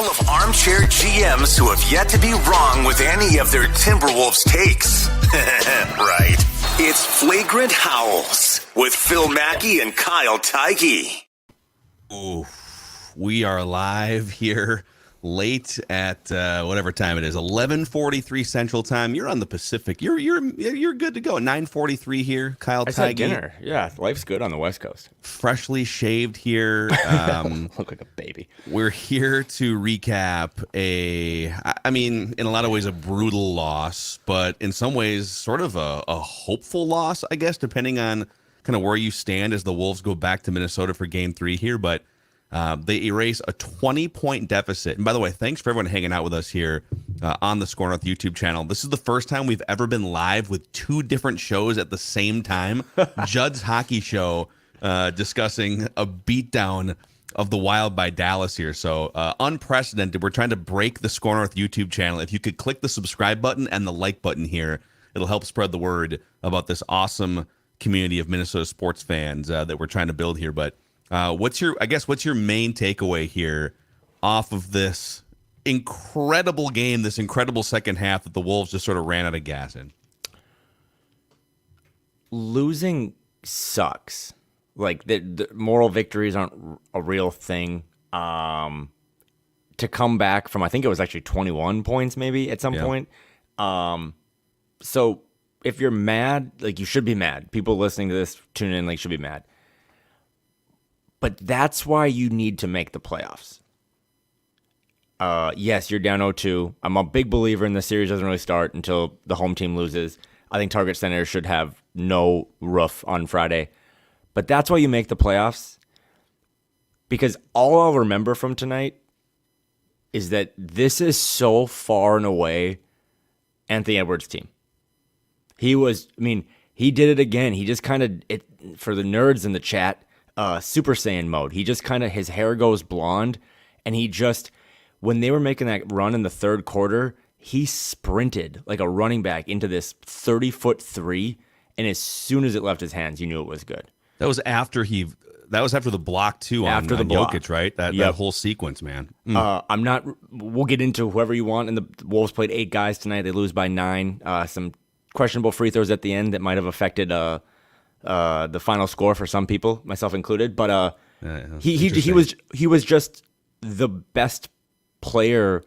couple of armchair GMs who have yet to be wrong with any of their Timberwolves takes. Right. It's Flagrant Howls with Phil Mackey and Kyle Theige. Ooh, we are live here late at whatever time it is, 11:43 Central Time. You're on the Pacific. You're good to go. 9:43 here. Kyle Theige. I said dinner. Yeah, life's good on the West Coast. Freshly shaved here. Look like a baby. We're here to recap I mean, in a lot of ways, a brutal loss, but in some ways, sort of a hopeful loss, I guess, depending on kind of where you stand as the Wolves go back to Minnesota for Game 3 here. But they erase a 20-point deficit. And by the way, thanks for everyone hanging out with us here on the Score North YouTube channel. This is the first time we've ever been live with two different shows at the same time. Judd's Hockey Show discussing a beatdown of the Wild by Dallas here. So unprecedented. We're trying to break the Score North YouTube channel. If you could click the subscribe button and the like button here, it'll help spread the word about this awesome community of Minnesota sports fans that we're trying to build here. But what's your main takeaway here off of this incredible game, this incredible second half that the Wolves just sort of ran out of gas in? Losing sucks. Like the moral victories aren't a real thing. To come back from, I think it was actually 21 points maybe at some point. So if you're mad, like you should be mad. People listening to this, tune in, like should be mad. But that's why you need to make the playoffs. Yes, you're down 0-2. I'm a big believer in the series doesn't really start until the home team loses. I think Target Center should have no roof on Friday. But that's why you make the playoffs. Because all I'll remember from tonight is that this is so far and away Anthony Edwards' team. He did it again. He just kind of, for the nerds in the chat, Super Saiyan mode. He just kind of, his hair goes blonde, and he just, when they were making that run in the third quarter, he sprinted like a running back into this 30-foot three, and as soon as it left his hands, you knew it was good. That was after the block too on Jokic, right? That whole sequence, man. We'll get into whoever you want, and the Wolves played 8 guys tonight. They lose by 9. Some questionable free throws at the end that might have affected the final score for some people, myself included. But he was just the best player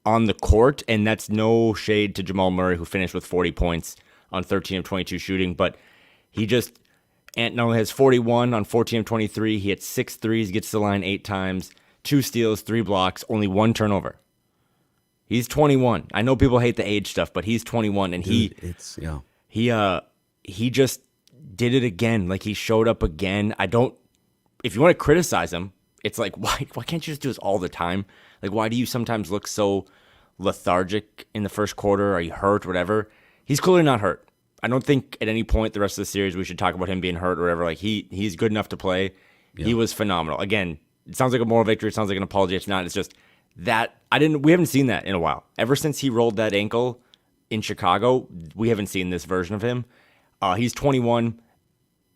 on the court, and that's no shade to Jamal Murray, who finished with 40 points on 13 of 22 shooting. But he just has 41 on 14 of 23. He hit 6 threes, gets to the line 8 times, 2 steals, 3 blocks, only 1 turnover. He's 21. I know people hate the age stuff, but he's 21, and he just did it again. Like, he showed up again. If you want to criticize him, it's like, why can't you just do this all the time? Like, why do you sometimes look so lethargic in the first quarter? Are you hurt, whatever? He's clearly not hurt. I don't think at any point the rest of the series we should talk about him being hurt or whatever. Like, he's good enough to play. Yeah. He was phenomenal. Again, it sounds like a moral victory. It sounds like an apology. It's not. It's just that we haven't seen that in a while. Ever since he rolled that ankle in Chicago, we haven't seen this version of him. He's 21.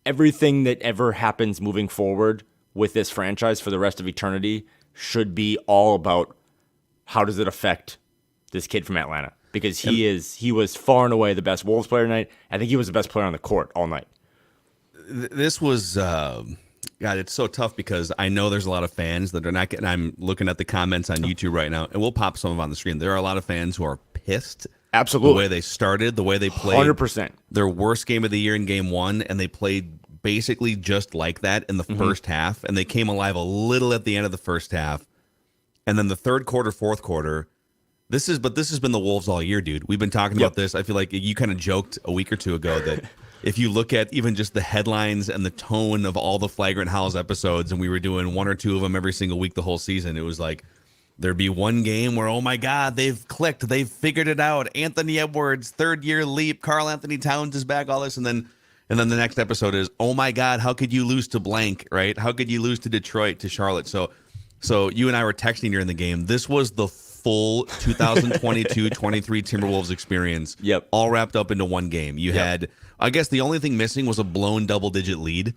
Everything that ever happens moving forward with this franchise for the rest of eternity should be all about how does it affect this kid from Atlanta. Because he was far and away the best Wolves player tonight. I think he was the best player on the court all night. This was, God, it's so tough because I know there's a lot of fans that are not getting, I'm looking at the comments on YouTube right now, and we'll pop some of them on the screen. There are a lot of fans who are pissed. Absolutely. The way they started, the way they played. 100%. Their worst game of the year in game 1, and they played basically just like that in the first half, and they came alive a little at the end of the first half. And then the third quarter, fourth quarter, This has been the Wolves all year, dude. We've been talking about this. I feel like you kind of joked a week or two ago that if you look at even just the headlines and the tone of all the Flagrant Howls episodes, and we were doing 1 or 2 of them every single week the whole season, it was like there'd be one game where, oh my God, they've clicked, they've figured it out. Anthony Edwards, 3rd-year leap, Karl-Anthony Towns is back, all this, and then the next episode is, oh my God, how could you lose to blank, right? How could you lose to Detroit, to Charlotte? So you and I were texting during the game. This was the full 2022-23 Timberwolves experience, all wrapped up into one game. You had, I guess, the only thing missing was a blown double-digit lead.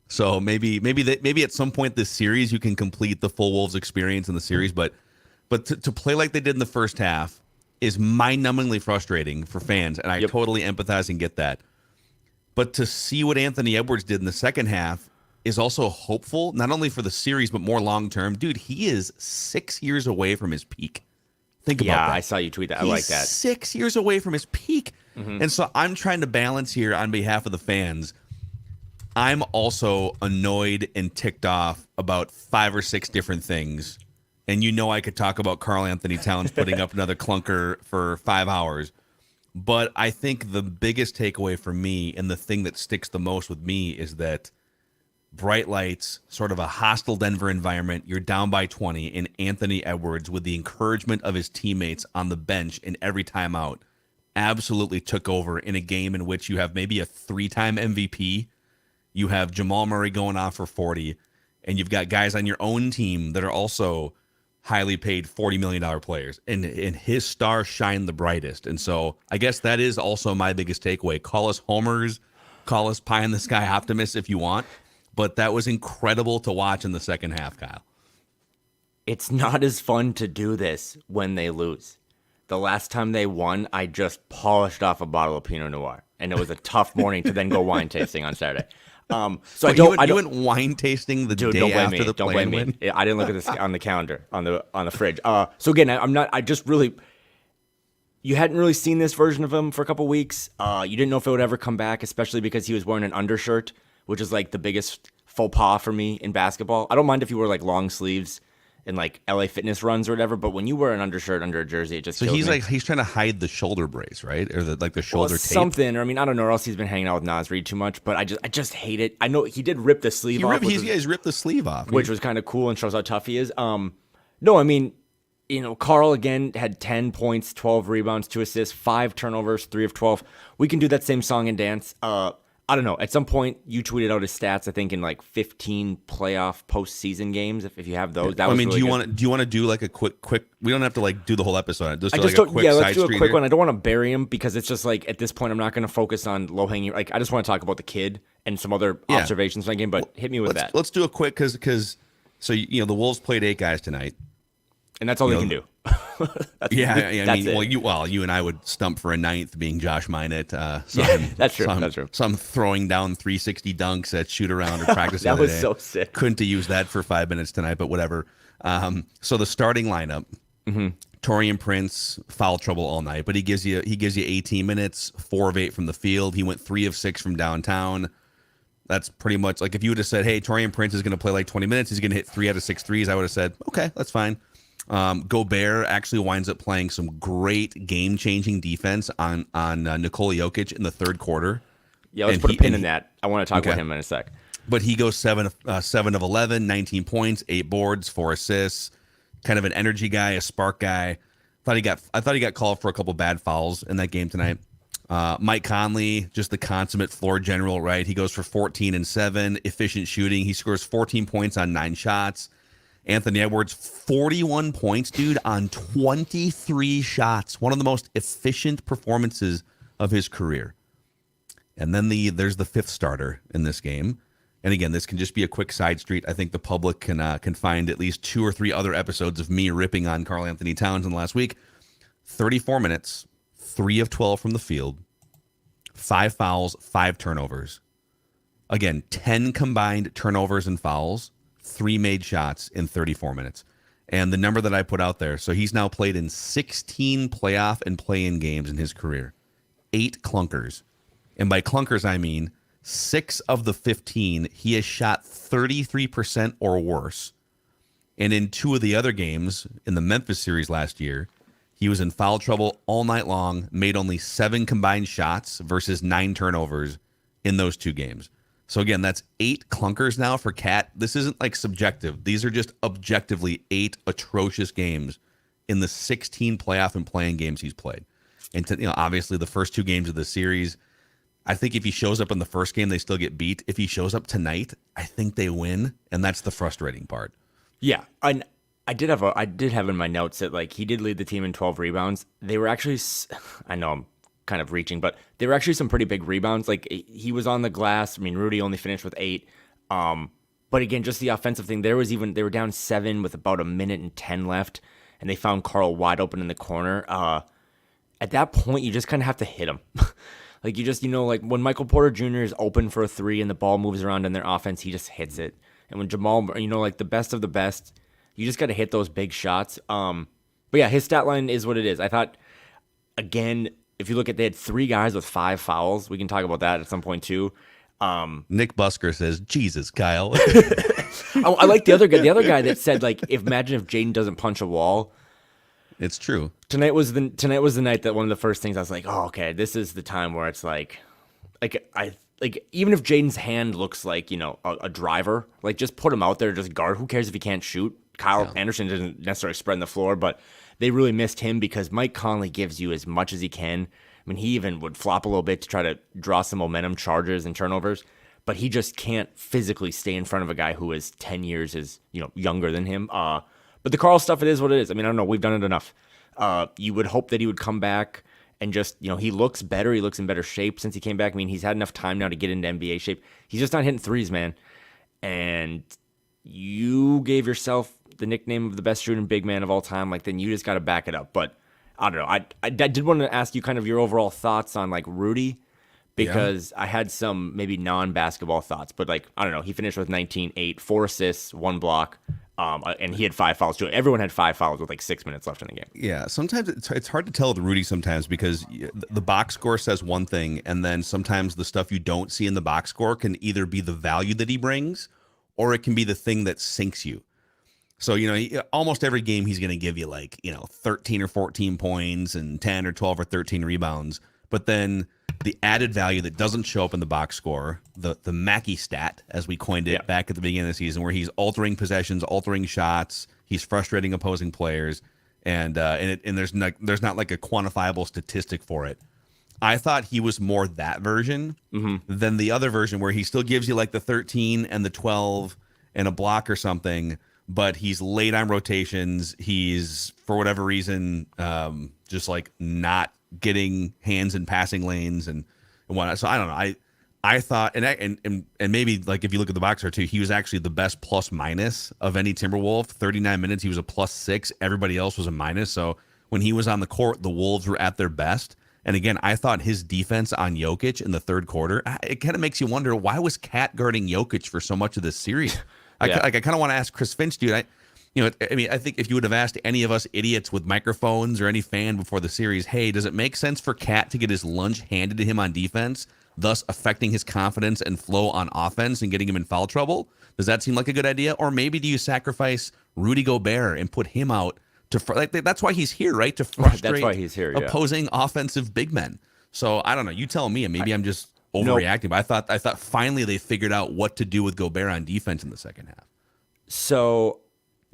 So maybe at some point this series you can complete the full Wolves experience in the series. But But to play like they did in the first half is mind-numbingly frustrating for fans, and I totally empathize and get that. But to see what Anthony Edwards did in the second half is also hopeful, not only for the series, but more long-term. Dude, he is 6 years away from his peak. Think about that. Yeah, I saw you tweet that. I like that. 6 years away from his peak. And so I'm trying to balance here on behalf of the fans. I'm also annoyed and ticked off about 5 or 6 different things. And I could talk about Karl-Anthony Towns putting up another clunker for 5 hours. But I think the biggest takeaway for me and the thing that sticks the most with me is that bright lights, sort of a hostile Denver environment, you're down by 20, and Anthony Edwards, with the encouragement of his teammates on the bench in every timeout, absolutely took over in a game in which you have maybe a 3-time MVP. You have Jamal Murray going off for 40, and you've got guys on your own team that are also highly paid $40 million players, and his star shined the brightest. And so I guess that is also my biggest takeaway. Call us homers, call us pie in the sky optimists if you want, but that was incredible to watch in the second half, Kyle. It's not as fun to do this when they lose. The last time they won, I just polished off a bottle of Pinot Noir, and it was a tough morning to then go wine tasting on Saturday. So you went wine tasting the Dude, day don't blame after me. the Don't play blame win? me. I didn't look at this on the calendar on the fridge. So again, I just really. You hadn't really seen this version of him for a couple weeks. You didn't know if it would ever come back, especially because he was wearing an undershirt, which is like the biggest faux pas for me in basketball. I don't mind if you wear like long sleeves in like LA Fitness runs or whatever, but when you wear an undershirt under a jersey, it just So kills he's me. like he's trying to hide the shoulder brace, right? Or the shoulder tape. Something, or I mean, I don't know, or else he's been hanging out with Nas Reed too much. But I just hate it. I know he did rip the sleeve off, He's ripped the sleeve off, which was kind of cool and shows how tough he is. No, I mean, Karl again had 10 points, 12 rebounds, 2 assists, 5 turnovers, 3 of 12. We can do that same song and dance. I don't know. At some point, you tweeted out his stats. I think in like 15 playoff postseason games. If you have those, that was really good. Do you want to do like a quick? We don't have to like do the whole episode. Just let's do a quick one. I don't want to bury him because it's just like at this point, I'm not going to focus on low hanging. Like I just want to talk about the kid and some other observations from the game. But hit me with that. Let's do a quick because the Wolves played 8 guys tonight, and that's all they can do. You and I would stump for a 9th, being Josh Minott. That's true. Some throwing down 360 dunks at shoot around or practice. That was so sick. Couldn't have used that for 5 minutes tonight, but whatever. So the starting lineup: Taurean Prince, foul trouble all night, but he gives you 18 minutes, 4 of 8 from the field. He went 3 of 6 from downtown. That's pretty much like if you would have said, "Hey, Taurean Prince is going to play like 20 minutes. He's going to hit 3 out of 6 threes," I would have said, "Okay, that's fine." Gobert actually winds up playing some great game-changing defense on Nikola Jokic in the third quarter. Yeah, let's put a pin in that. I want to talk about him in a sec. But he goes 7 of 11, 19 points, 8 boards, 4 assists. Kind of an energy guy, a spark guy. I thought he got called for a couple bad fouls in that game tonight. Mike Conley, just the consummate floor general, right? He goes for 14 and 7, efficient shooting. He scores 14 points on 9 shots. Anthony Edwards, 41 points, dude, on 23 shots. One of the most efficient performances of his career. And then there's the 5th starter in this game. And again, this can just be a quick side street. I think the public can find at least 2 or 3 other episodes of me ripping on Karl-Anthony Towns in the last week. 34 minutes, 3 of 12 from the field, 5 fouls, 5 turnovers. Again, 10 combined turnovers and fouls. 3 made shots in 34 minutes. And the number that I put out there, so he's now played in 16 playoff and play-in games in his career. 8 clunkers. And by clunkers, I mean 6 of the 15, he has shot 33% or worse. And in 2 of the other games, in the Memphis series last year, he was in foul trouble all night long, made only 7 combined shots versus 9 turnovers in those 2 games. So again, that's 8 clunkers now for Cat. This isn't like subjective. These are just objectively 8 atrocious games in the 16 playoff and playing games he's played. And obviously the first 2 games of the series, I think if he shows up in the first game, they still get beat. If he shows up tonight, I think they win, and that's the frustrating part. Yeah, I did have in my notes that like he did lead the team in 12 rebounds. They were actually, I know I'm kind of reaching, but they were actually some pretty big rebounds. Like he was on the glass. I mean, Rudy only finished with 8. But again, just the offensive thing. They were down 7 with about a minute and 10 left, and they found Karl wide open in the corner. At that point, you just kind of have to hit him. Like you just, like when Michael Porter Jr. is open for a three and the ball moves around in their offense, he just hits it. And when Jamal, like the best of the best, you just got to hit those big shots. But yeah, his stat line is what it is. I thought, again, if you look at, they had 3 guys with 5 fouls. We can talk about that at some point too. Nick Busker says, "Jesus, Kyle." I like the other guy that said, like, imagine if Jaden doesn't punch a wall. It's true. Tonight was the night that one of the first things I was like, oh, okay, this is the time where it's like even if Jaden's hand looks like, a driver, like just put him out there, just guard. Who cares if he can't shoot? Kyle Anderson didn't necessarily spread the floor, but they really missed him because Mike Conley gives you as much as he can. I mean, he even would flop a little bit to try to draw some momentum, charges and turnovers, but he just can't physically stay in front of a guy who is 10 years younger than him. But the Karl stuff, it is what it is. I mean, I don't know. We've done it enough. You would hope that he would come back and just, he looks better. He looks in better shape since he came back. I mean, he's had enough time now to get into NBA shape. He's just not hitting threes, man. And you gave yourself the nickname of the best shooting big man of all time. Like, then you just got to back it up. But I don't know. I did want to ask you kind of your overall thoughts on, like, Rudy, because I had some maybe non-basketball thoughts. But, like, I don't know. He finished with 19, 8, 4 assists, 1 block. And he had 5 fouls too. Everyone had 5 fouls with like 6 minutes left in the game. Yeah, sometimes it's hard to tell with Rudy sometimes because the box score says one thing, and then sometimes the stuff you don't see in the box score can either be the value that he brings, or it can be the thing that sinks you. So, almost every game he's going to give you 13 or 14 points and 10 or 12 or 13 rebounds. But then the added value that doesn't show up in the box score, the Mackey stat, as we coined it back at the beginning of the season, where he's altering possessions, altering shots, he's frustrating opposing players, and there's not like a quantifiable statistic for it. I thought he was more that version than the other version where he still gives you like the 13 and the 12 and a block or something, but he's late on rotations. He's, for whatever reason, just like not getting hands in passing lanes and whatnot. So I don't know. I thought, and maybe like if you look at the box score too, he was actually the best plus minus of any Timberwolf. 39 minutes, he was a +6. Everybody else was a minus. So when he was on the court, the Wolves were at their best. And again, I thought his defense on Jokic in the third quarter, it kind of makes you wonder, why was Cat guarding Jokic for so much of this series? I kind of want to ask Chris Finch, dude. I think if you would have asked any of us idiots with microphones or any fan before the series, hey, does it make sense for Cat to get his lunch handed to him on defense, thus affecting his confidence and flow on offense and getting him in foul trouble? Does that seem like a good idea? Or maybe do you sacrifice Rudy Gobert and put him out to that's why he's here, right? To frustrate that's why he's here, opposing offensive big men. So I don't know. You tell me, and maybe I'm just overreacting. But I thought finally they figured out what to do with Gobert on defense in the second half. So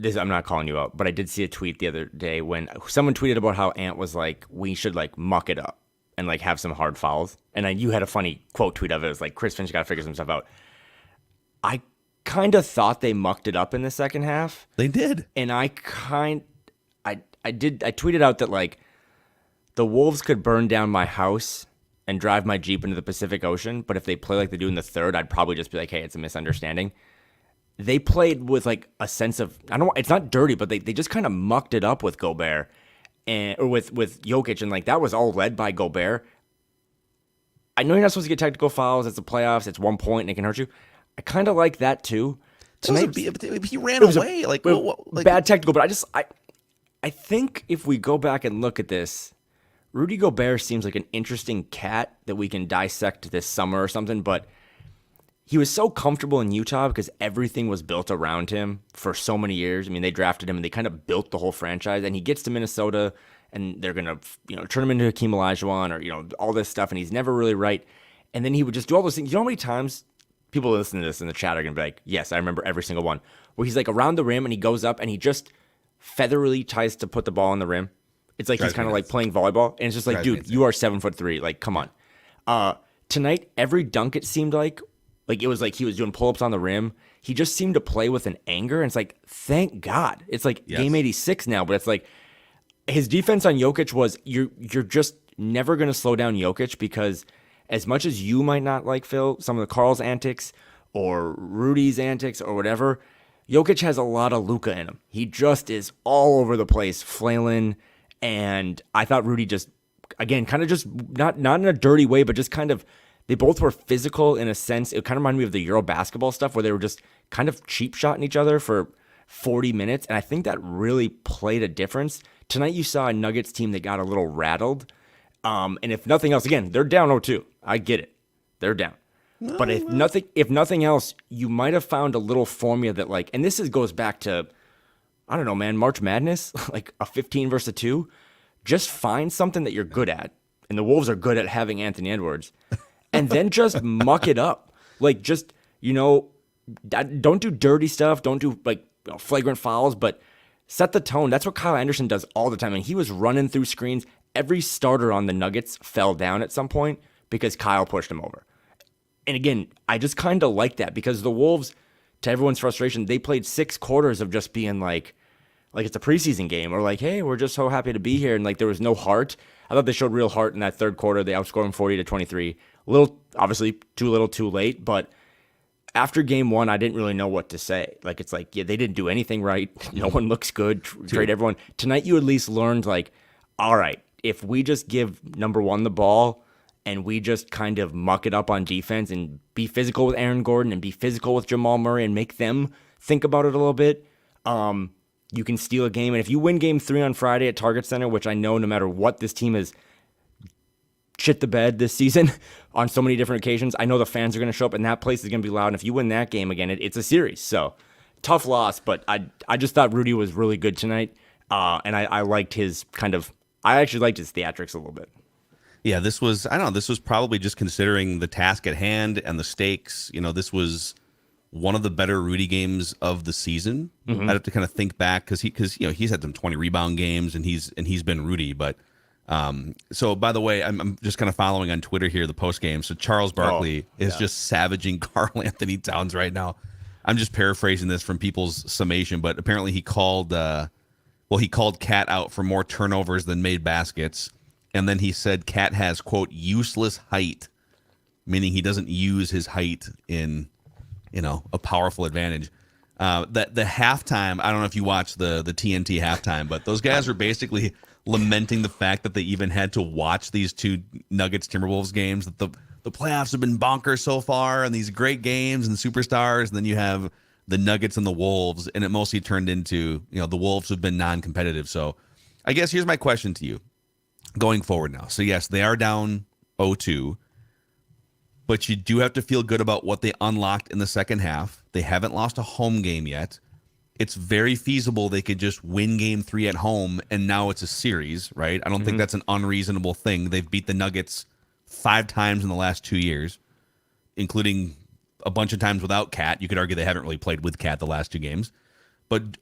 I'm not calling you out, but I did see a tweet the other day when someone tweeted about how Ant was like, we should like muck it up and like have some hard fouls. And you had a funny quote tweet of it. It was like, Chris Finch got to figure some stuff out. I kind of thought they mucked it up in the second half. They did. And I tweeted out that like the Wolves could burn down my house and drive my Jeep into the Pacific Ocean. But if they play like they do in the third, I'd probably just be like, hey, it's a misunderstanding. They played with like a sense of, it's not dirty, but they just kind of mucked it up with Gobert or with Jokic, and like that was all led by Gobert. I know you're not supposed to get technical fouls. It's the playoffs. It's 1 point and it can hurt you. I kind of like that too. He ran away. Bad technical, but I think if we go back and look at this, Rudy Gobert seems like an interesting cat that we can dissect this summer or something, but he was so comfortable in Utah because everything was built around him for so many years. I mean, they drafted him and they kind of built the whole franchise. And he gets to Minnesota and they're going to, turn him into Hakeem Olajuwon or, all this stuff. And he's never really right. And then he would just do all those things. You know how many times people listen to this in the chat are going to be like, yes, I remember every single one, where he's like around the rim and he goes up and he just featherly tries to put the ball on the rim. It's like he's kind of like playing volleyball. And it's just like, dude, you are 7'3". Like, come on. Tonight, every dunk, it seemed like it was like he was doing pull-ups on the rim. He just seemed to play with an anger. And it's like, thank God. It's like game 86 now, but it's like his defense on Jokic was you're just never going to slow down Jokic because as much as you might not like, Phil, some of the Karl's antics or Rudy's antics or whatever, Jokic has a lot of Luka in him. He just is all over the place, flailing. And I thought Rudy just, again, kind of just not in a dirty way, but just kind of, they both were physical in a sense. It kind of reminded me of the Euro basketball stuff where they were just kind of cheap shotting each other for 40 minutes. And I think that really played a difference. Tonight you saw a Nuggets team that got a little rattled. And if nothing else, again, they're down 0-2. I get it. They're down. But if nothing else, you might have found a little formula that like, and this goes back to, I don't know, man, March Madness, like a 15 versus a 2. Just find something that you're good at. And the Wolves are good at having Anthony Edwards. And then just muck it up. Like just, don't do dirty stuff. Don't do like flagrant fouls, but set the tone. That's what Kyle Anderson does all the time. And he was running through screens. Every starter on the Nuggets fell down at some point because Kyle pushed him over. And again, I just kind of like that because the Wolves, to everyone's frustration, they played 6 quarters of just being like it's a preseason game or like, hey, we're just so happy to be here. And like there was no heart. I thought they showed real heart in that third quarter. They outscored them 40-23. A little, obviously, too little, too late. But after game 1, I didn't really know what to say. Like, it's like, yeah, they didn't do anything right. No one looks good. Trade everyone. Tonight, you at least learned, like, all right, if we just give number 1 the ball and we just kind of muck it up on defense and be physical with Aaron Gordon and be physical with Jamal Murray and make them think about it a little bit, you can steal a game. And if you win game 3 on Friday at Target Center, which I know no matter what this team has shit the bed this season on so many different occasions, I know the fans are going to show up and that place is going to be loud. And if you win that game again, it's a series. So tough loss, but I just thought Rudy was really good tonight. And I liked his I actually liked his theatrics a little bit. Yeah, this was probably just considering the task at hand and the stakes. This was one of the better Rudy games of the season. Mm-hmm. I'd have to kind of think back because he's had some 20 rebound games and he's been Rudy. But so by the way, I'm just kind of following on Twitter here the post game. So Charles Barkley is just savaging Karl-Anthony Towns right now. I'm just paraphrasing this from people's summation, but apparently he called Cat out for more turnovers than made baskets. And then he said Cat has, quote, useless height, meaning he doesn't use his height in, a powerful advantage. That the halftime, I don't know if you watched the TNT halftime, but those guys were basically lamenting the fact that they even had to watch these 2 Nuggets Timberwolves games, that the playoffs have been bonkers so far and these great games and superstars. And then you have the Nuggets and the Wolves, and it mostly turned into, the Wolves have been non-competitive. So I guess here's my question to you going forward now. So yes, they are down 0-2, but you do have to feel good about what they unlocked in the second half. They haven't lost a home game yet. It's very feasible they could just win game 3 at home, and now it's a series, right? I don't think that's an unreasonable thing. They've beat the Nuggets 5 times in the last 2 years, including a bunch of times without Cat. You could argue they haven't really played with Cat the last 2 games. But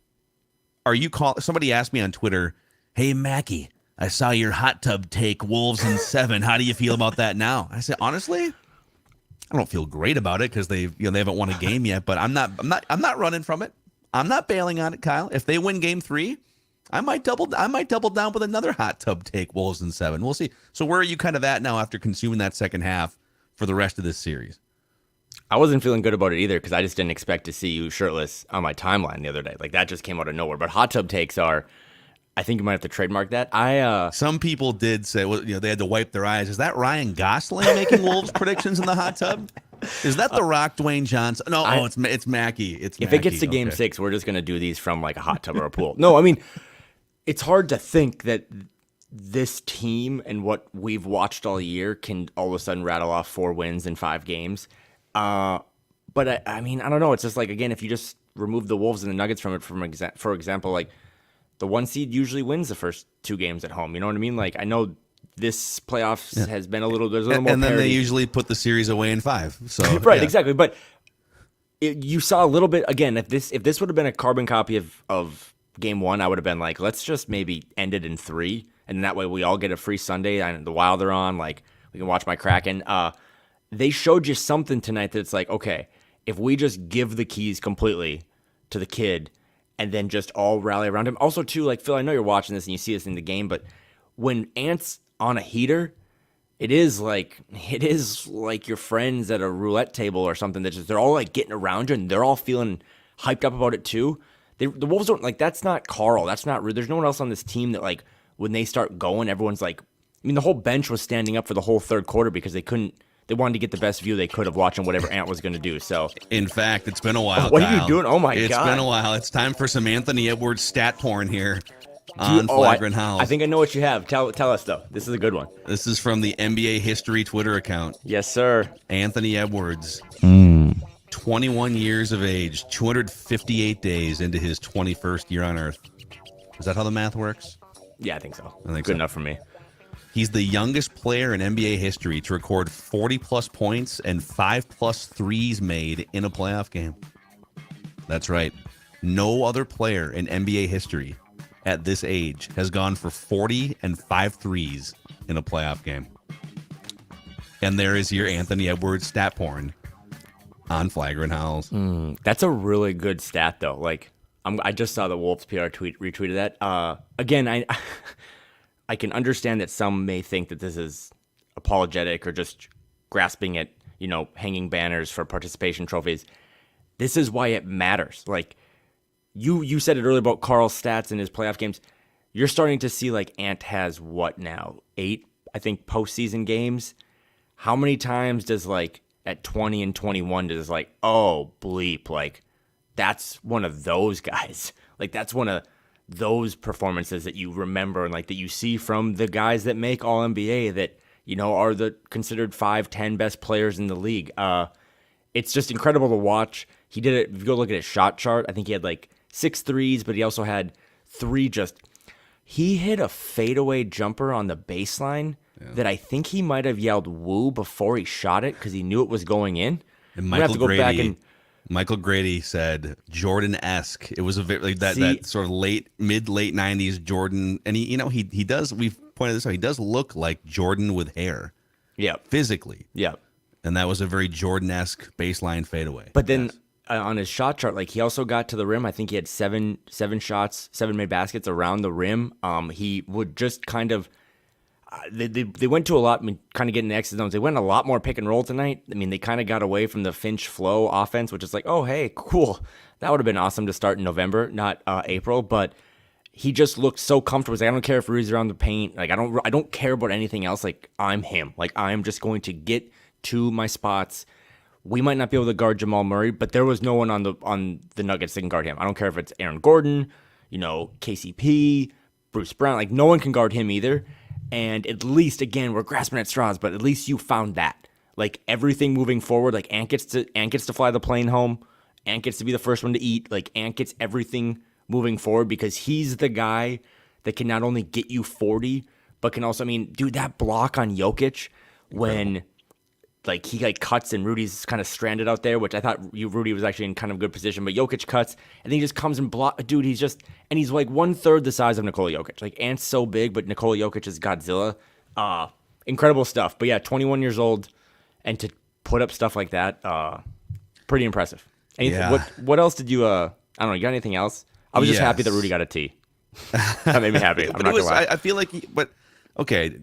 somebody asked me on Twitter, hey, Mackey, I saw your hot tub take Wolves in 7. How do you feel about that now? I said, honestly, I don't feel great about it because they haven't won a game yet, but I'm not running from it. I'm not bailing on it, Kyle. If they win game 3, I might double down with another hot tub take Wolves in 7. We'll see. So where are you kind of at now after consuming that second half for the rest of this series? I wasn't feeling good about it either because I just didn't expect to see you shirtless on my timeline the other day. Like that just came out of nowhere. But hot tub takes are, I think you might have to trademark that. Some people did say, they had to wipe their eyes. Is that Ryan Gosling making Wolves predictions in the hot tub? Is that The Rock, Dwayne Johnson? No, it's Mackey. If it gets to game 6, we're just going to do these from like a hot tub or a pool. No, I mean, it's hard to think that this team and what we've watched all year can all of a sudden rattle off 4 wins in 5 games. But I mean, I don't know. It's just like, again, if you just remove the Wolves and the Nuggets from it, for example, like the 1 seed usually wins the first 2 games at home. You know what I mean? Like, I know this playoffs has been there's a little more and then parity. They usually put the series away in 5. So right, exactly. But you saw a little bit, again, if this would have been a carbon copy of game 1, I would have been like, let's just maybe end it in 3. And that way we all get a free Sunday and the Wild are on, like we can watch my Kraken. They showed you something tonight that it's like, okay, if we just give the keys completely to the kid and then just all rally around him. Also, too, like, Phil, I know you're watching this and you see this in the game, but when Ant's on a heater, it is like your friends at a roulette table or something that just, they're all like getting around you and they're all feeling hyped up about it too. The Wolves don't like that's not Karl. That's not there's no one else on this team that like when they start going, everyone's like I mean the whole bench was standing up for the whole third quarter because they wanted to get the best view they could of watching whatever Ant was going to do. So, in fact, it's been a while. What Kyle. are you doing? Oh my God! It's been a while. It's time for some Anthony Edwards stat porn here on Flagrant Howls. I think I know what you have. Tell us though. This is a good one. This is from the NBA History Twitter account. Yes, sir. Anthony Edwards, 21 years of age, 258 days into his 21st year on Earth. Is that how the math works? Yeah, I think so. I think good so. enough for me. He's the youngest player in NBA history to record 40-plus points and 5-plus threes made in a playoff game. That's right. No other player in NBA history at this age has gone for 40 and 5 threes in a playoff game. And there is your Anthony Edwards stat porn on Flagrant Howls. That's a really good stat, though. Like, I just saw the Wolves PR tweet retweeted that. Again, I can understand that some may think that this is apologetic or just grasping at, hanging banners for participation trophies. This is why it matters. Like, you said it earlier about Karl's stats in his playoff games. You're starting to see, like, Ant has what now? 8, I think, postseason games. How many times does, like, at 20 and 21 does, like, oh, bleep, like, that's one of those guys. Like, that's one of those performances that you remember and like that you see from the guys that make All NBA that are the considered 5-10 best players in the league. It's just incredible to watch. He did it. If you go look at his shot chart, I think he had like 6 threes, but he also had 3 he hit a fadeaway jumper on the baseline that I think he might have yelled woo before he shot it because he knew it was going in. And Michael Grady said Jordan-esque. It was a very that sort of mid late 90s Jordan, and he does. We've pointed this out. He does look like Jordan with hair. Yeah, physically. Yeah, and that was a very Jordan-esque baseline fadeaway. But then on his shot chart, like he also got to the rim. I think he had seven shots, 7 made baskets around the rim. He would just kind of. They went to a lot, kind of getting the exit zones. They went a lot more pick and roll tonight. I mean, they kind of got away from the Finch flow offense, which is like, oh, hey, cool. That would have been awesome to start in November, not April. But he just looked so comfortable. He's like, I don't care if Rudy's around the paint. Like, I don't care about anything else. Like, I'm him. Like, I'm just going to get to my spots. We might not be able to guard Jamal Murray, but there was no one on the Nuggets that can guard him. I don't care if it's Aaron Gordon, KCP, Bruce Brown. Like, no one can guard him either. And at least, again, we're grasping at straws, but at least you found that. Like, everything moving forward, like, Ant gets to fly the plane home. Ant gets to be the first one to eat. Like, Ant gets everything moving forward because he's the guy that can not only get you 40, but can also, dude, that block on Jokic when, like, he, like, cuts and Rudy's kind of stranded out there, which I thought Rudy was actually in kind of good position, but Jokic cuts, and then he just comes and dude, and he's like 1/3 the size of Nikola Jokic. Like, Ant's so big, but Nikola Jokic is Godzilla. Incredible stuff. But yeah, 21 years old, and to put up stuff like that, pretty impressive. What else did you, I don't know, you got anything else? I was just happy that Rudy got a T. That made me happy. I'm not gonna lie. I feel like, okay,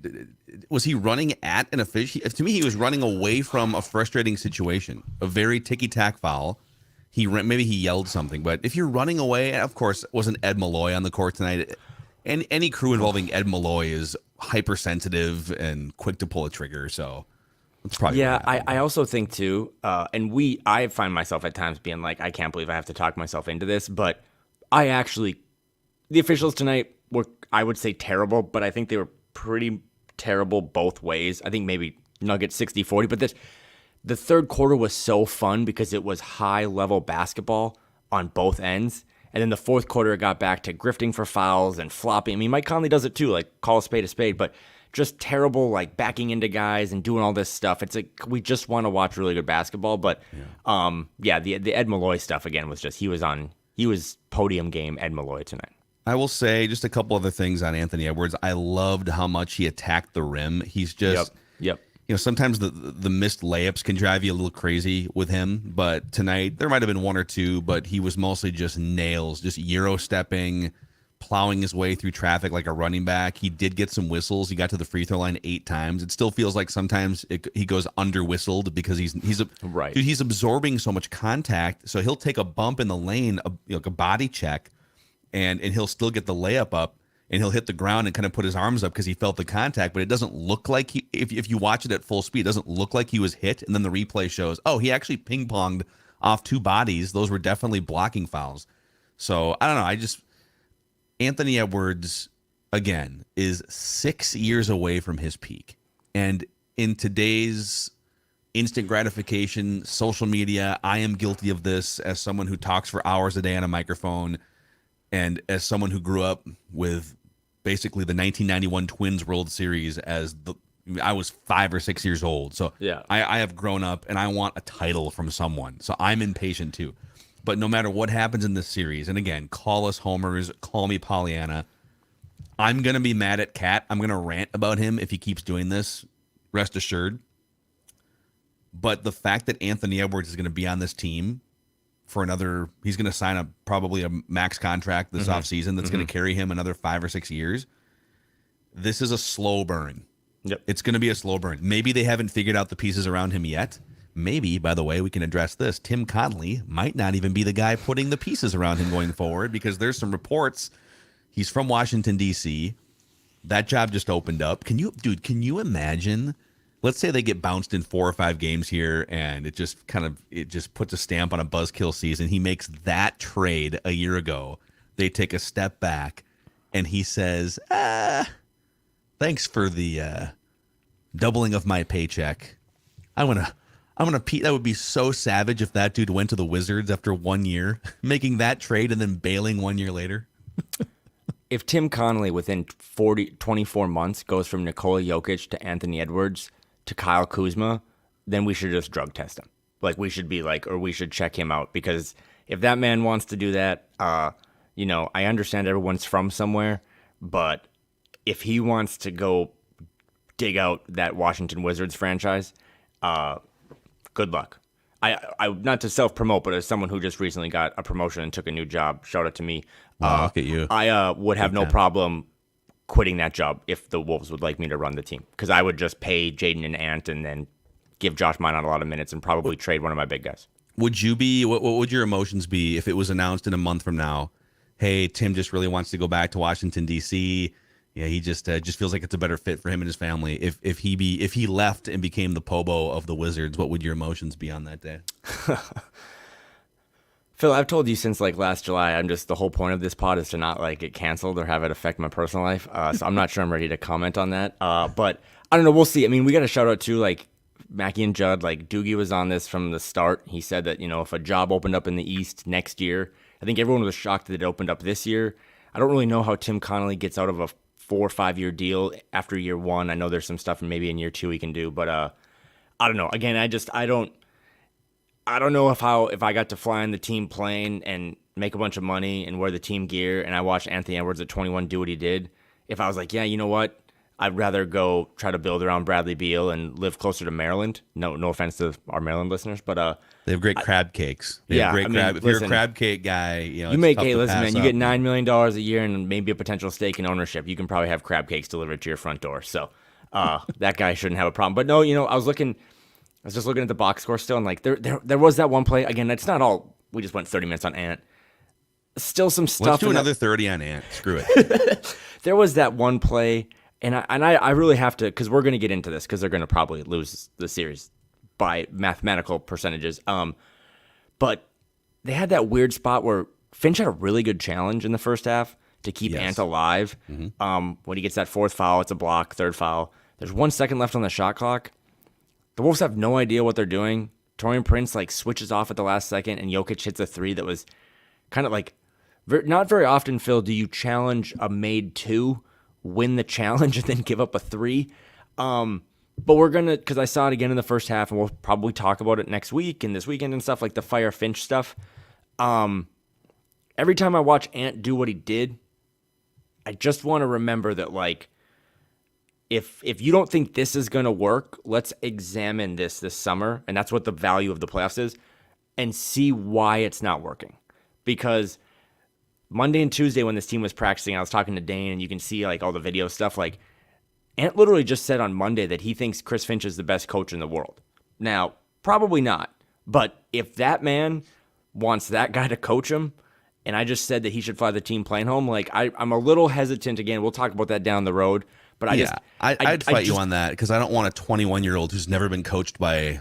was he running at an official? To me, he was running away from a frustrating situation, a very ticky-tack foul. Maybe he yelled something, but if you're running away, of course, it wasn't Ed Malloy on the court tonight. And any crew involving Ed Malloy is hypersensitive and quick to pull a trigger, so it's probably I also think too, I find myself at times being like, I can't believe I have to talk myself into this, but the officials tonight were, I would say, terrible, but I think they were pretty terrible both ways. I think maybe Nuggets 60-40, but the third quarter was so fun because it was high-level basketball on both ends. And then the fourth quarter, it got back to grifting for fouls and flopping. Mike Conley does it too, like call a spade, but just terrible, like backing into guys and doing all this stuff. It's like we just want to watch really good basketball. But the Ed Malloy stuff again was just he was podium game Ed Malloy tonight. I will say just a couple other things on Anthony Edwards. I loved how much he attacked the rim. He's just Yep. Sometimes the missed layups can drive you a little crazy with him, but tonight there might have been 1 or 2, but he was mostly just nails, just Euro stepping, plowing his way through traffic like a running back. He did get some whistles. He got to the free throw line 8 times. It still feels like sometimes he goes under whistled because right. Dude, he's absorbing so much contact. So he'll take a bump in the lane, like a body check, and he'll still get the layup up, and he'll hit the ground and kind of put his arms up because he felt the contact. But it doesn't look like if you watch it at full speed, it doesn't look like he was hit. And then the replay shows, oh, he actually ping ponged off 2 bodies. Those were definitely blocking fouls. So I don't know. Anthony Edwards, again, is 6 years away from his peak. And in today's instant gratification, social media, I am guilty of this as someone who talks for hours a day on a microphone and as someone who grew up with basically the 1991 Twins World Series I was 5 or 6 years old. So yeah. I have grown up and I want a title from someone. So I'm impatient too. But no matter what happens in this series, and again, call us homers, call me Pollyanna, I'm going to be mad at Cat. I'm going to rant about him if he keeps doing this, rest assured. But the fact that Anthony Edwards is going to be on this team for he's going to sign probably a max contract this offseason that's going to carry him another 5 or 6 years. This is a slow burn. Yep. It's going to be a slow burn. Maybe they haven't figured out the pieces around him yet. Maybe, by the way, we can address this. Tim Connolly might not even be the guy putting the pieces around him going forward because there's some reports. He's from Washington, D.C. That job just opened up. Can you imagine? Let's say they get bounced in 4 or 5 games here and it just puts a stamp on a buzzkill season. He makes that trade a year ago. They take a step back and he says, thanks for the doubling of my paycheck. That would be so savage if that dude went to the Wizards after 1 year, making that trade and then bailing 1 year later. If Tim Connolly within 24 months goes from Nikola Jokic to Anthony Edwards to Kyle Kuzma, then we should just drug test him. Like we should check him out because if that man wants to do that, I understand everyone's from somewhere, but if he wants to go dig out that Washington Wizards franchise, good luck. I not to self-promote, but as someone who just recently got a promotion and took a new job, shout out to me. Look at you. I would have no problem quitting that job if the Wolves would like me to run the team because I would just pay Jaden and Ant and then give Josh Minot a lot of minutes and probably trade one of my big guys. What would your emotions be if it was announced in a month from now, hey, Tim just really wants to go back to Washington, D.C., yeah, he just feels like it's a better fit for him and his family. If he left and became the Pobo of the Wizards, what would your emotions be on that day? Phil, I've told you since last July, the whole point of this pod is to not get canceled or have it affect my personal life. So I'm not sure I'm ready to comment on that. But I don't know. We'll see. I mean, we got a shout out to Mackey and Judd. Doogie was on this from the start. He said that if a job opened up in the East next year, I think everyone was shocked that it opened up this year. I don't really know how Tim Connolly gets out of a 4 or 5 year deal after year 1. I know there's some stuff maybe in year 2 he can do, but I don't know. Again, I don't know if I got to fly on the team plane and make a bunch of money and wear the team gear and I watched Anthony Edwards at 21 do what he did. If I was like, yeah, you know what? I'd rather go try to build around Bradley Beal and live closer to Maryland. No offense to our Maryland listeners, but they have great crab cakes. If you're a crab cake guy, you get $9 million a year and maybe a potential stake in ownership. You can probably have crab cakes delivered to your front door. So that guy shouldn't have a problem. But no, I was just looking at the box score still, and there was that one play. Again, it's not all. We just went 30 minutes on Ant. Still some stuff. Let's do another 30 on Ant. Screw it. There was that one play. And I really have to, because we're going to get into this, because they're going to probably lose the series by mathematical percentages. But they had that weird spot where Finch had a really good challenge in the first half to keep Ant alive. Mm-hmm. When he gets that 4th foul, it's a block, 3rd foul. There's 1 second left on the shot clock. The Wolves have no idea what they're doing. Taurean Prince switches off at the last second, and Jokic hits a 3 that was kind of not very often, Phil, do you challenge a made 2, win the challenge, and then give up a 3. But we're going to, because I saw it again in the first half, and we'll probably talk about it next week and this weekend and stuff, the Fire Finch stuff. Every time I watch Ant do what he did, I just want to remember that, if you don't think this is going to work, let's examine this summer, and that's what the value of the playoffs is, and see why it's not working. Because Monday and Tuesday when this team was practicing, I was talking to Dane, and you can see like all the video stuff. Like Ant literally just said on Monday that he thinks Chris Finch is the best coach in the world. Now, probably not, but if that man wants that guy to coach him, and I just said that he should fly the team plane home, like I'm a little hesitant. Again, we'll talk about that down the road. But I'd fight you on that because I don't want a 21-year-old who's never been coached by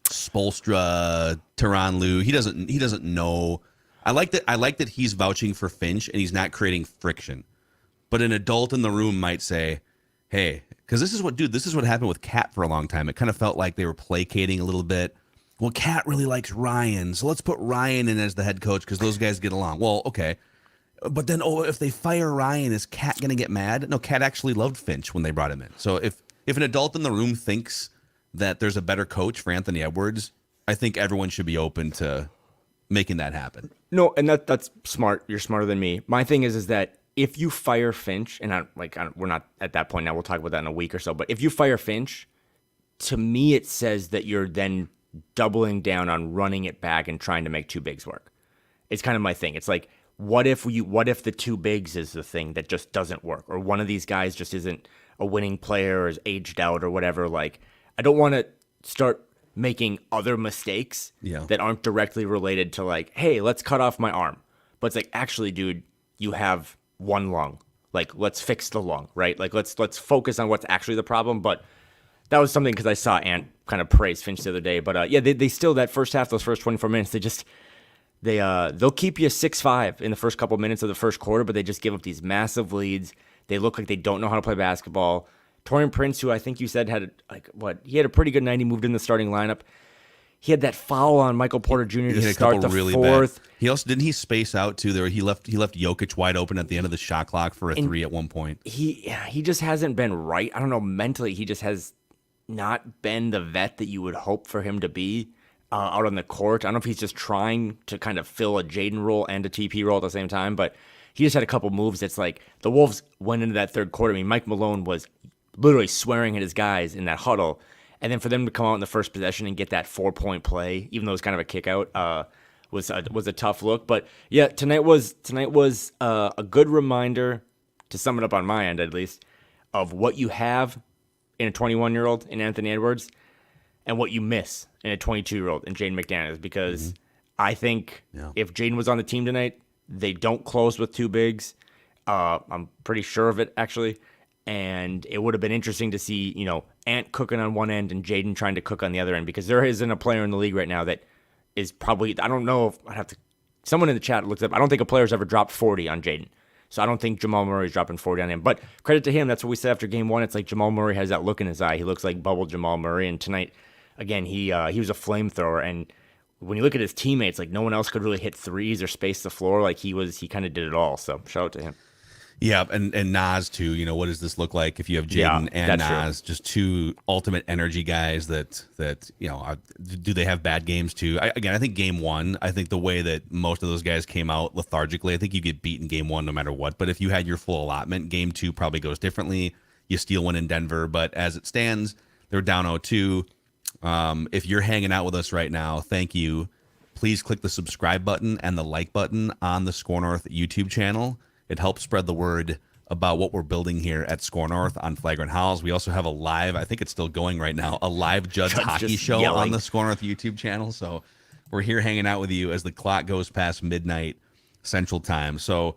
Spoelstra, Tyronn Lue. He doesn't know. I like that he's vouching for Finch and he's not creating friction. But an adult in the room might say, "Hey," because this is what happened with Cat for a long time. It kind of felt like they were placating a little bit. Well, Cat really likes Ryan, so let's put Ryan in as the head coach because those guys get along. Well, okay. But then, if they fire Ryan, is Cat going to get mad? No, Cat actually loved Finch when they brought him in. So if an adult in the room thinks that there's a better coach for Anthony Edwards, I think everyone should be open to making that happen. No, and that's smart. You're smarter than me. My thing is that if you fire Finch, and we're not at that point now, we'll talk about that in a week or so, but if you fire Finch, to me it says that you're then doubling down on running it back and trying to make two bigs work. It's kind of my thing. It's like, what if the two bigs is the thing that just doesn't work, or one of these guys just isn't a winning player or is aged out or whatever? Like, I don't want to start making other mistakes that aren't directly related to like, hey, let's cut off my arm. But it's like, actually, dude, you have one lung. Like, let's fix the lung, right? Like, let's focus on what's actually the problem. But that was something because I saw Ant kind of praise Finch the other day. But they still, that first half, those first 24 minutes, they'll keep you 6-5 in the first couple minutes of the first quarter, but they just give up these massive leads. They look like they don't know how to play basketball. Taurean Prince, who I think you said he had a pretty good night. He moved in the starting lineup. He had that foul on Michael Porter Jr. to start the really fourth. Bad. He also didn't he space out too there. He left Jokic wide open at the end of the shot clock for a three at one point. He just hasn't been right. I don't know, mentally he just has not been the vet that you would hope for him to be out on the court. I don't know if he's just trying to kind of fill a Jaden role and a TP role at the same time, but he just had a couple moves that's like the Wolves went into that third quarter. I mean, Mike Malone was literally swearing at his guys in that huddle. And then for them to come out in the first possession and get that 4-point play, even though it was kind of a kick out, was a tough look. But yeah, tonight was a good reminder, to sum it up on my end at least, of what you have in a 21-year-old in Anthony Edwards and what you miss in a 22-year-old in Jaden McDaniels. Because I think if Jaden was on the team tonight, they don't close with two bigs. I'm pretty sure of it, actually. And it would have been interesting to see, Ant cooking on one end and Jaden trying to cook on the other end, because there isn't a player in the league right now that is probably, I don't know if I'd have to, someone in the chat looks up, I don't think a player's ever dropped 40 on Jaden. So I don't think Jamal Murray's dropping 40 on him. But credit to him, that's what we said after game one. It's like Jamal Murray has that look in his eye. He looks like bubble Jamal Murray. And tonight, again, he was a flamethrower. And when you look at his teammates, like no one else could really hit threes or space the floor. Like he kind of did it all. So shout out to him. Yeah, and Nas too. What does this look like if you have Jaden and Nas, just two ultimate energy guys that do they have bad games too? I think game one, I think the way that most of those guys came out lethargically, I think you get beat in game one no matter what. But if you had your full allotment, game two probably goes differently. You steal one in Denver, but as it stands, they're down 0-2. If you're hanging out with us right now, thank you. Please click the subscribe button and the like button on the Score North YouTube channel. It helps spread the word about what we're building here at Score North on Flagrant Howls. We also have a live, I think it's still going right now, a live Judd's hockey show on the Score North YouTube channel. So we're here hanging out with you as the clock goes past midnight Central Time. So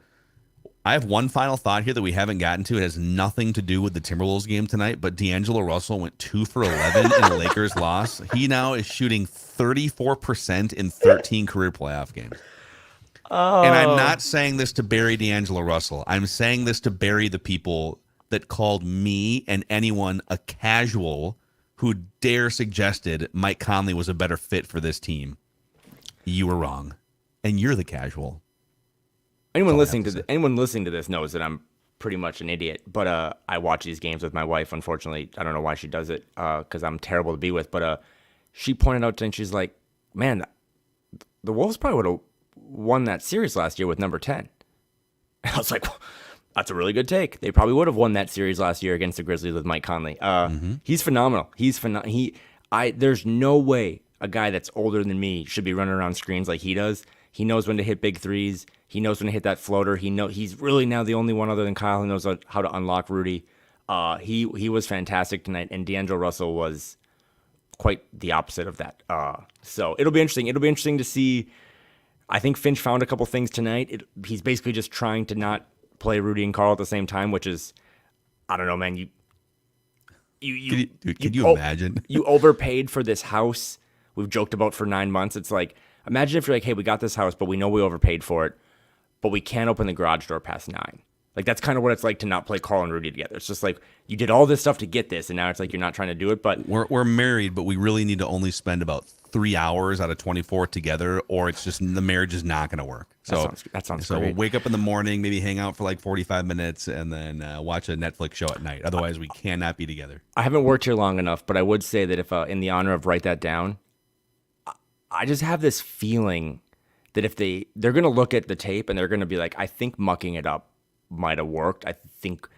I have one final thought here that we haven't gotten to. It has nothing to do with the Timberwolves game tonight, but D'Angelo Russell went 2 for 11 in the Lakers loss. He now is shooting 34% in 13 career playoff games. Oh. And I'm not saying this to bury D'Angelo Russell. I'm saying this to bury the people that called me and anyone a casual who dare suggested Mike Conley was a better fit for this team. You were wrong. And you're the casual. Anyone listening to this knows that I'm pretty much an idiot. But I watch these games with my wife. Unfortunately, I don't know why she does it, because I'm terrible to be with. But she pointed out to me, she's like, man, the Wolves probably would have won that series last year with number 10. And I was like, well, that's a really good take. They probably would have won that series last year against the Grizzlies with Mike Conley. He's phenomenal. There's no way a guy that's older than me should be running around screens like he does. He knows when to hit big threes. He knows when to hit that floater. He's really now the only one other than Kyle who knows how to unlock Rudy. He was fantastic tonight, and D'Angelo Russell was quite the opposite of that. So it'll be interesting. It'll be interesting to see. I think Finch found a couple things tonight. He's basically just trying to not play Rudy and Karl at the same time, which is, I don't know, man. Could you imagine? You overpaid for this house we've joked about for 9 months. It's like, imagine if you're like, hey, we got this house, but we know we overpaid for it, but we can't open the garage door past 9. Like, that's kind of what it's like to not play Karl and Rudy together. It's just like, you did all this stuff to get this, and now it's like you're not trying to do it. But we're married, but we really need to only spend about 3 hours out of 24 together, or it's just the marriage is not going to work. So that sounds so great. we'll wake up in the morning, maybe hang out for like 45 minutes, and then watch a Netflix show at night. Otherwise, we cannot be together. I haven't worked here long enough, but I would say that if, in the honor of write that down, I just have this feeling that if they're going to look at the tape and they're going to be like, I think mucking it up might have worked. I think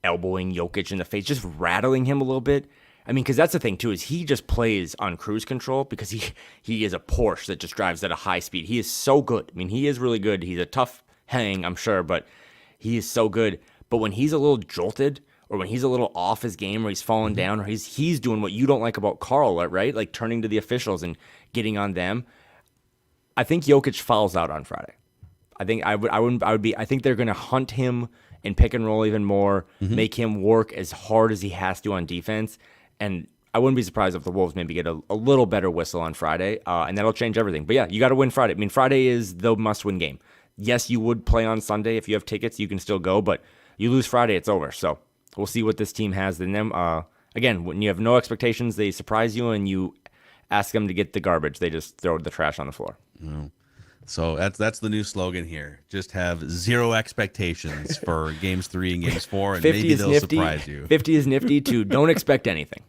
elbowing Jokic in the face, just rattling him a little bit. I mean, because that's the thing too, is he just plays on cruise control because he is a Porsche that just drives at a high speed. He is so good. I mean, he is really good. He's a tough hang, I'm sure, but he is so good. But when he's a little jolted, or when he's a little off his game, or he's falling down, or he's doing what you don't like about Karl, right? Like turning to the officials and getting on them. I think Jokic fouls out on Friday. I think they're going to hunt him and pick and roll even more, make him work as hard as he has to on defense. And I wouldn't be surprised if the Wolves maybe get a little better whistle on Friday, and that'll change everything. But yeah, you got to win Friday. I mean, Friday is the must-win game. Yes, you would play on Sunday. If you have tickets, you can still go, but you lose Friday, it's over. So we'll see what this team has in them. Again, when you have no expectations, they surprise you, and you ask them to get the garbage. They just throw the trash on the floor. So that's the new slogan here. Just have zero expectations for games 3 and games 4, and maybe they'll surprise you. 50 is nifty too. Don't expect anything.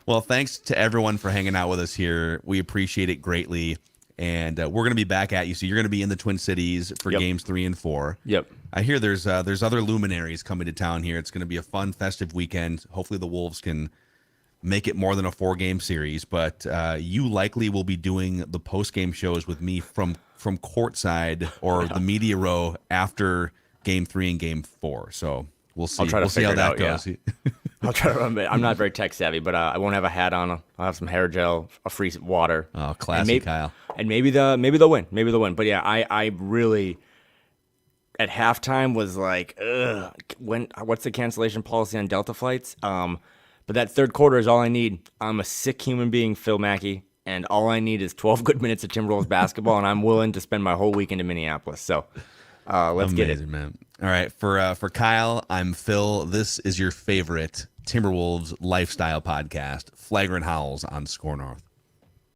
Well, thanks to everyone for hanging out with us here. We appreciate it greatly. And we're going to be back at you. So you're going to be in the Twin Cities for games 3 and 4. Yep. I hear there's other luminaries coming to town here. It's going to be a fun, festive weekend. Hopefully the Wolves can make it more than a 4-game series, but you likely will be doing the post-game shows with me from courtside or the media row after game 3 and game 4. So we'll see. We'll see how that goes. Yeah. I'll try to remember. I'm not very tech savvy, but I won't have a hat on. I'll have some hair gel, a free water. Oh, classic Kyle. And maybe they'll win. Maybe they'll win. But yeah, I really at halftime was like, ugh, what's the cancellation policy on Delta flights? But that third quarter is all I need. I'm a sick human being, Phil Mackey, and all I need is 12 good minutes of Timberwolves basketball, and I'm willing to spend my whole weekend in Minneapolis. So let's get it. Man. All right, for Kyle, I'm Phil. This is your favorite Timberwolves lifestyle podcast, Flagrant Howls on Score North.